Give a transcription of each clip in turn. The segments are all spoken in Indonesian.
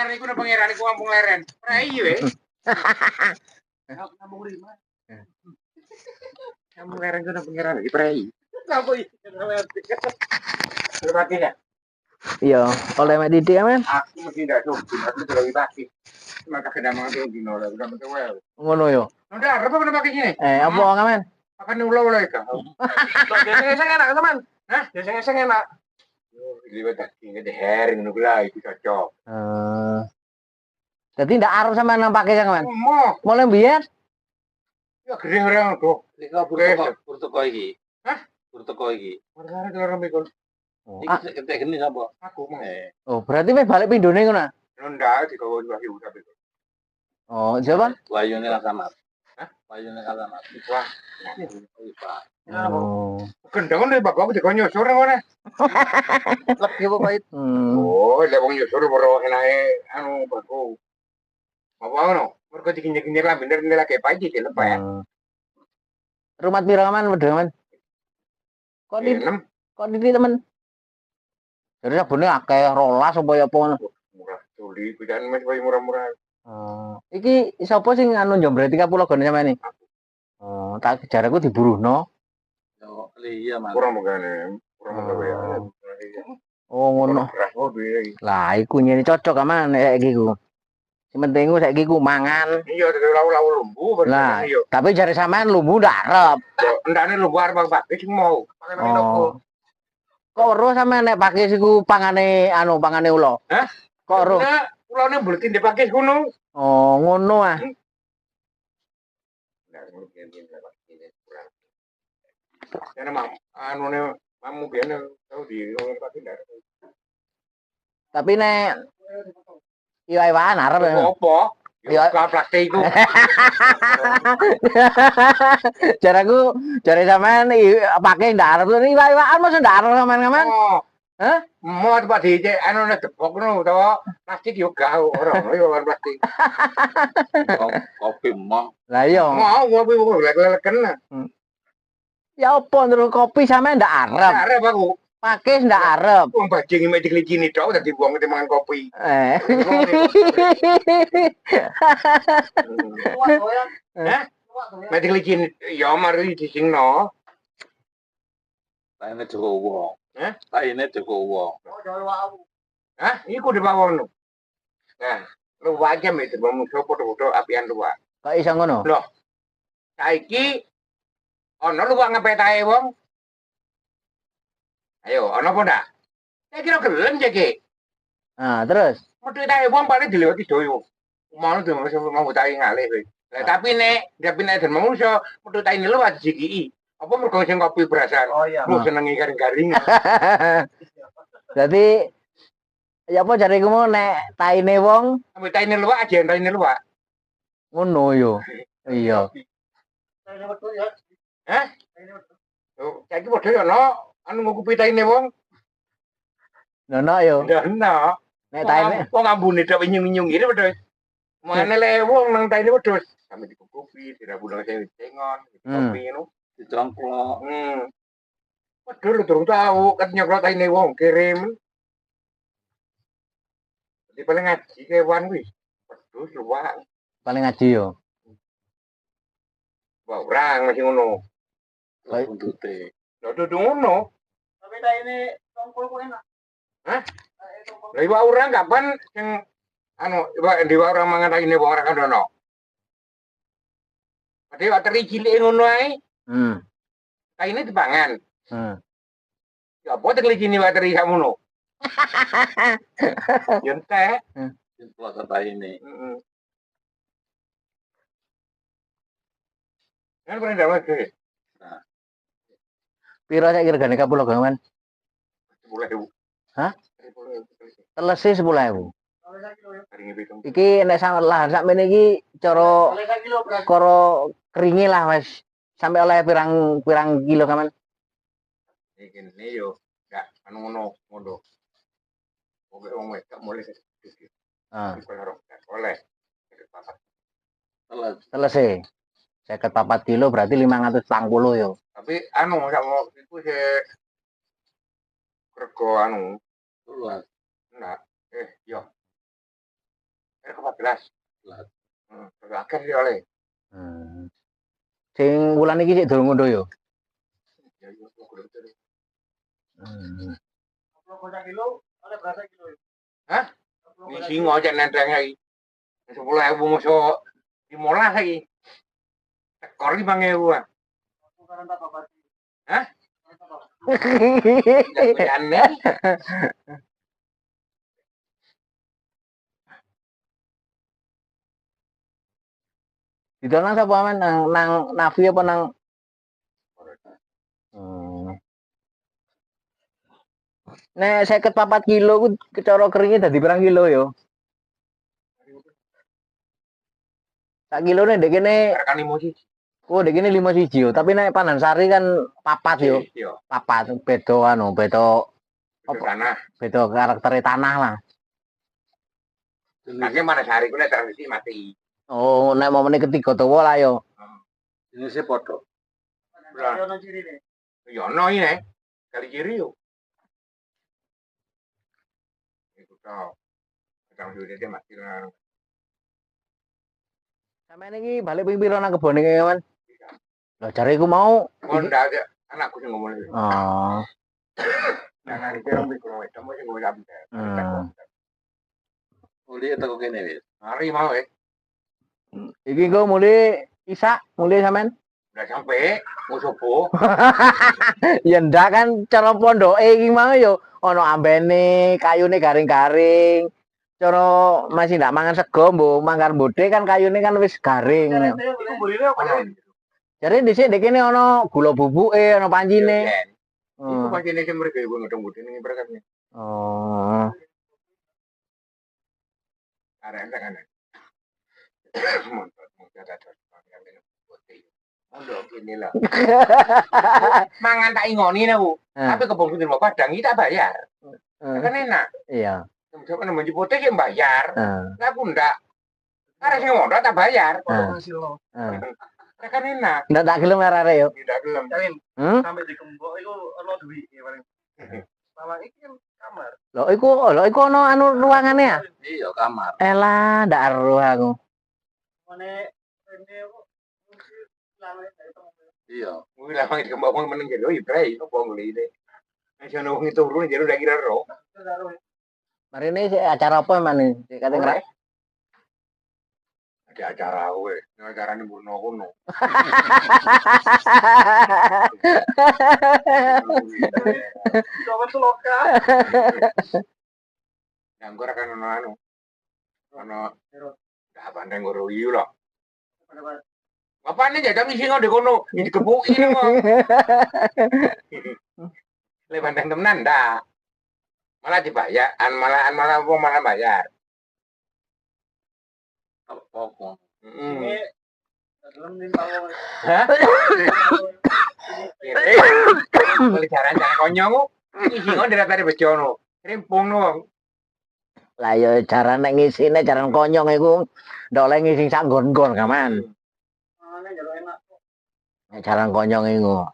leren iku nang pangeran iku kampung leren. Ora iya we. Kampung lima. Kampung leren iku nang pangeran iki prei. Kampung iki. Terima kasih ya. Iya, oleh mek didik men. Aku mesti ndak coba, aku terlalu pasti. Maka kedamang itu dino lah, udah betul well. Ngono yo. Udah, apa kena pakai sini? Apa ngamen? Pakai ulo itu. Biasanya enak teman. Hah? Biasanya enak. Liwat daging ada herring ngono lah itu cocok. Jadi ndak arep sama nang pakai sampean. Mau. Mulai mbiyen. Ya gede orang tuh. Nek burteko iki. Hah? Burteko iki. Warga keluar mikul. Iki ketek geni sapa? Aku mau. Oh, berarti wis balik pindone ngono. Ndak digawa diwahi udah betul. Oh, siapa? Wayune Kasamat. Hah? Wayune Kasamat. Wah. Oh. Kendang nek bapak digawa nyosor ngene. Legi apa pahit? Oh, lek wong nyosor ora enake anu baku. Apa ngono? Mergo dikinjek-kinjek lah bener nek lagi pahit iki lepek. Rumah pira man wedhe man? Kok di temen? Jadi sabune akeh 12 apa ya apa ngono. Murah tuli pidan mas wae murah-murah. Iki sapa sing anu njombreti kapula gone sampeyan iki? Tak jaraku diburuhno. Yo, iya Mas. Kurang megane, kurang megawe ya. Oh ngono. Lah iku nyene cocok aman nek saiki ku. Sing penting ku saiki ku mangan. Iya, lau-lau lumbu Lah, tapi jare sampean lumbu ndak arep. Ndane lumbu arep Pak sing mau. Kok weruh sampean nek pakis iku pangane ula? Hah? Kok weruh? Ulane mbulet dipakis ngono. Oh, ngono ah. Karena anune mamu biyen tau di wong pasti ndak. Tapi nek iwak-iwakan arep ya. Apa? Ya plastik iku. Jare sampean pake ndak arep iwak-iwakan mesti ndak arep sampean. Hah? Mau tempat dicek anu nek depok ngono to. Plastik yo gak ora ono yo plastik. Kopi mah. Lah iya. Mau kopi lek-leken. Ya opo terus kopi sampean ndak arep. Ndak arep aku. Pakis ndak arep. Wong bajing mek dikelicini tok dadi wong mangan kopi. Hah? Mek dikelicini ya mari disingno. Taine Jowo. Hah? Taine Jowo. Hah? Iku dibawono. Nah, lu wae mek dibawon foto-foto apian luwak. Kok iso ngono? Loh. Saiki ono luwak ngepetae wong. Ayo, ono apa ndak? Saya kira gelem jeke. Nah, terus? Metu tae wong paling dilewati doyo. Mau tuh mau tae ngalih kowe. Lah tapi nek den manusa metu tae lewat jiki. Apa mergo sing kopi berasan? Oh iya. Lu senengi garing-garing. Jadi ya apa jariku mau nek taine wong, ambek taine luwak aja taine luwak. Ngono yo. Iya. Taine betul ya. Hah? Taine betul. Tuh, saiki padha yo no. Anu ngukupi taine wong. Nono yo. Nono. Nek taine wong ambune tok nyung-nyung ngene wedhus. Mane le wong nang taine wedhus. Sampe dikukupi, dirabunang sing cengon, kopi ngono, dicongklok. Waduh lu durung tau kan nyoklok taine wong kirim. Jadi paling ngaji kewan kuwi. Wedhus luwak. paling ngaji yo. Wah, orang masih ngono. Lah buntute. Lha dudu ngono. Tapi taine congkol ku enak. Hah? Lah iwak urang kapan sing anu iwak urang mangan taine wong ora kandono. Padhe iwak teri cilik ngono ae. Taine dipangan. Ya apa tekelicini iwak teri sakmono. Yo entek. Kuwi taine. Kan pernah dapat ke? Nah. Piro sak regane kapula gawan? 10.000. Hah? 10.000. 10.000. Iki nek lahan sak mene iki cara karo keringe lah wis sampai oleh pirang kilo kaman. Iki ne yo gak anu ngono. Oke wong wedok mulai sedikit. Oleh. Selesai. 54 kilo berarti 540 yo. Tapi anu sama iku se rego anu luas. enggak yo 14. Akhir sih oleh. Sing wulan iki sik durung ngono yo. Hah? Ngisi ngojek nenteng lagi. 10.000 musuh 15 lagi. Tekor 5.000 ah. Hah? Jangan Didol nang sapa men nang Navi apa nang Nek 54 kilo ku cara keringnya dadi pirang kilo yo? Sak kilone ndek kene Rekan 5 siji. oh ndek kene 5 siji yo, tapi nek Pandansari kan 4 yo. 4 beda anu, beda tanah. Beda karakter tanah lah. Kakek mana sehari ku nek transisi mati. Oh, nek momene ketiga dawa lah yo. Jenisnya padha. Ono cirine. Ya ono ini. Kali kiri yo. Iku tau. Kadang duwe mati lah. Sampeyan iki balik ping pira nang kebone men? Lah jare iku mau ndak ada anakku sing ngomong iki. Oh. Nah, hari kira mbek kowe temu sing ngomong apa. Uli teko kene wis. Hari mau Iki kok mulai isak, mulai sampean? udah sampai mau subuh. Ya ndak kan cara pondoke iki mau yo ana ambene, kayune garing-garing. Cara masih ndak mangan sego mbok mangan bodhe kan kayune kan wis garing. Iku buline apa ya? Jare dhisik ndek kene ana gula bubuke, ana pancine. Iku pancine sing mrene iku ngedong bodhe ning berkat. Oh. Arek kan. Montot dados Mondok kene lah. Mangan tak ingoni niku. Tapi kebon kudu Padang iki tak bayar. Kan enak. Iya. Sampe nang menjipute sing bayar. Lah aku ndak. Arek sing mondok tak bayar. Kan enak. Ndak tak gelem arek yo. Tidak gelem. Sampai di gembok iku ono duit paling. Malah iki kan kamar. Lho iku ono anu ruangane ya? Iya, kamar. Elah, ndak aruh aku. Mane rene kok iya. Kuwi lama di gembok wong meneng jero ibrahim opo ngene. Nek ono wong turu jero ndak kira ro. Marine acara apa emane? Kate ngerak. Ada acara kowe, acarane mburno kono. Coba tuh loka. Nang ora kan ono anu. Ono ndak pandang ngoro iyu lho. Apane jadang isi ngode kono, dikepuki kok. Le pandang temenan ndak. Malah dibayar, malah wong malah bayar. Apa? Heeh. Hah? Boleh jaran-jaran konyong isi ngode daripada bejono. Rimpung no. Lah ya jaran nek ngisine jaran konyong iku ndak oleh ngisi sak nggon-nggon kaman. Nek jaran konyong iku.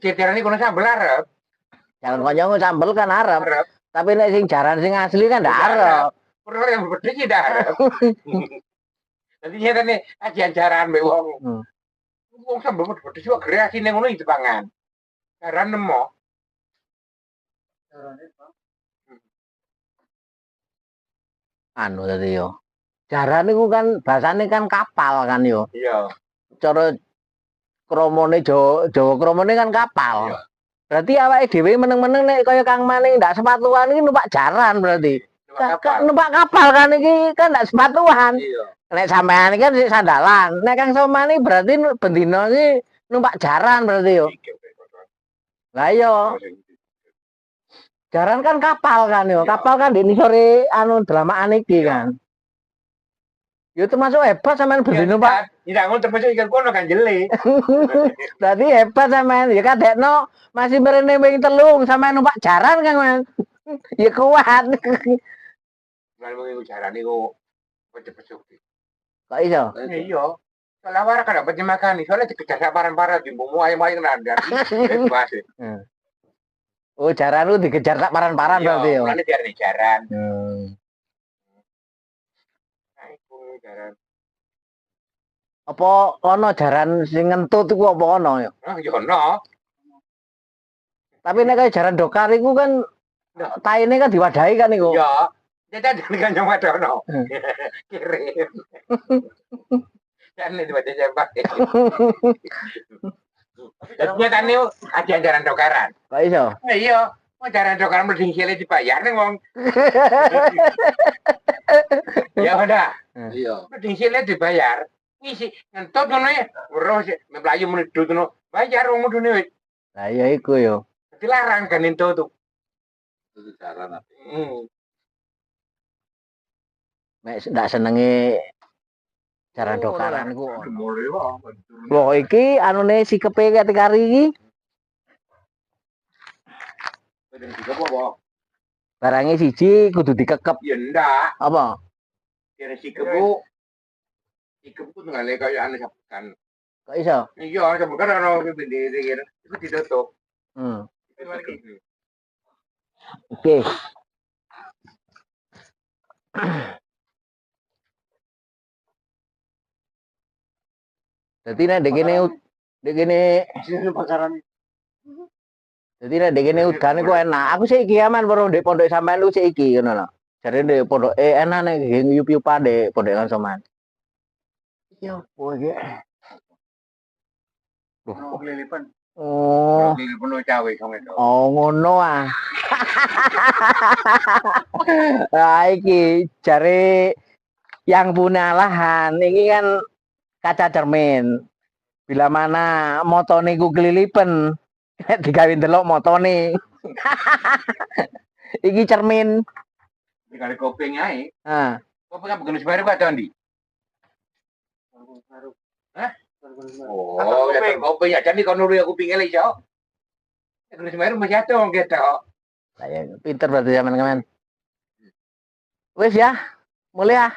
Jajarane kono sambel arep. Jaran konyong sambel kan arep. Tapi nek sing jaran sing asli kan ndak arep. Perlu yang berbeda iki ndak arep. Dadi nyatane ajian jaran mbek wong. Wong sambel berbeda sih kreasi ning ngono iki pangan. Jaran nemo. Anu tadi yo. Jaran niku kan bahasane kan kapal kan yo. Iya. Cara kromone Jawa kromone kan kapal. Iya. Berarti awake dhewe meneng-meneng nek kaya Kang Maning ndak sepatuan iki numpak jaran berarti. Numpak kapal kan iki kan ndak sepatuan. Iya. Nek sampean kan sik sandalan. Nek Kang Somani berarti bendina iki numpak jaran berarti yo. Lah iya. Jaran kan kapal kan yo. Kapal kan di sore anu dramaan iki kan. Yo termasuk hebat sampean bendina Pak. Tidak ngono termasuk ikan kono kan jeli. Berarti hebat sampean. Ya kadekno masih mrene ping 3 sampean numpak jaran Kang Man. Ya kuat. Lan mung jaran niku pecah-pecah. Kok iso? Iya. Kalau awak kan dapat makan, soalnya dikejar saparan-paran di bumbu ayam-ayam nandar. Bebas. Oh, jaran lu dikejar tak paran-paran berarti yo. Mulane biar jaran. jaran. Apa ono jaran sing ngentut iku apa ono ya? Ya ono. Tapi nek kaya jaran dokar iku kan taine kan diwadahi kan iku. Iya. Jadi kan yang ada ono. Kirim. Kan itu baca jambak. Tapi tane ada jaran dokaran. Kok iso? Iya. Mau jaran dokaran mending sile dibayar ning wong. Ya udah. Iya. Mending sile dibayar. Ngisi ngentut ngono ya. Terus mlayu menedut ngono. Bayar wong mudune wis. Lah iya iku yo. Dilarang kan itu tuh. Itu jaran. Nek ndak senenge jaran dokaran iku. Mulai wae. Loh iki anune sikepe ketika hari iki Dan juga apa? barangnya siji kudu dikekep. Ya ndak. Apa? Kira sikepu. Sikepu ngale kaya anu sabukan. Kok iso? Iya, sabukan ono bendere kira. Itu ditutup. Oke. Dadi nek ndek kene Bakaran. dadi nek ndek kene udan iku enak. Aku sik iki aman baru ndek pondok sampean lu sik iki ngono lho. Jare ndek pondok enak nek ngiyup-yupan ndek pondok sampean. Iya, opo iki? Kelilipan. Oh. Ini penuh cawe kong itu. Oh ngono ah. Nah, iki jare yang punya lahan ini kan kaca cermin. Bila mana motone ku kelilipen, digawe ndelok motone. Iki cermin. Dikali kopeng ae. Nah, Kopeng apa genus baru kata Andi? Hah? Oh, ya kopeng ya jadi kono aku pingin lagi jauh. Genus baru masih ada orang kita. saya pinter berarti zaman-zaman. Wes ya, mulai ya.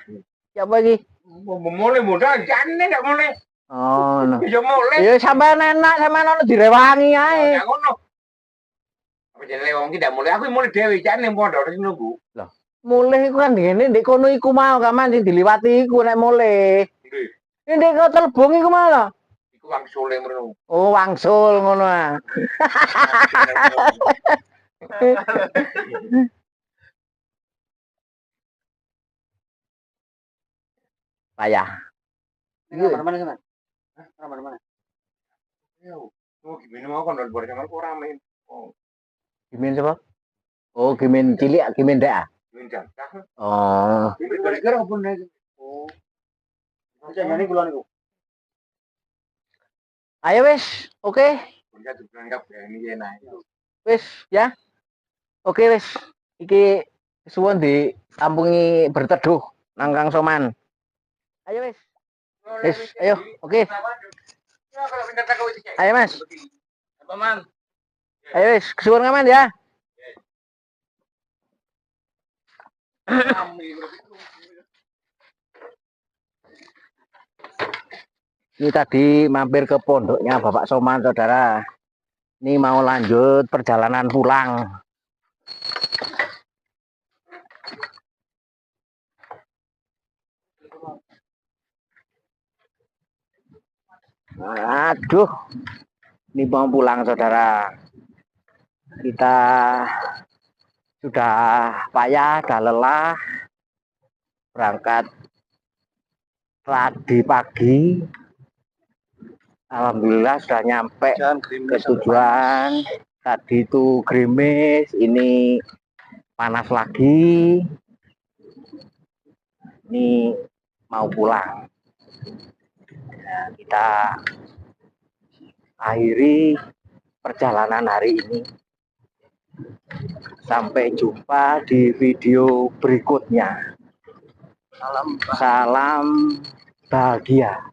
Siapa lagi? Mulai mudah, jangan tidak mulai. Oh, no. Ya mulai. Ya sampean enak, sampean ono direwangi ae. Ya ngono. Apa jenenge wong tidak mulai? Aku mulai dhewe, jangan yang pondok terus nunggu. Mulai iku kan ngene ndek kono iku mau kaman sing diliwati iku nek mulai. Ini ndek kok telbung iku malah. Iku wangsul yang merenung. Oh, wangsul ngono ah. Payah. Mana sana? Mana? Oh, gimana mau kan buat sama aku rame. Oh, Gimin siapa? Oh, Gimin cilik, Gimin dek ah. minjam. Oh. Ini gara-gara apa nih? Oh. Jangan ini gula niku. Ayo wes, oke. Punya tuh perangkap ya ini enak. Wes ya. Oke wes. Iki suwun diampungi berteduh nang Kang Soman. Ayo wes. Wes, ayo. Oke. Ayo Mas. Apa man? Ayo wes, kesuwun ngaman ya. Ini tadi mampir ke pondoknya Bapak Soman, saudara. Ini mau lanjut perjalanan pulang. Aduh, ini mau pulang, saudara. Kita sudah payah, sudah lelah. Berangkat tadi pagi. Alhamdulillah sudah nyampe ke tujuan. Tadi itu gerimis, ini panas lagi. Ini mau pulang. Nah, kita akhiri perjalanan hari ini. Sampai jumpa di video berikutnya. Salam bahagia.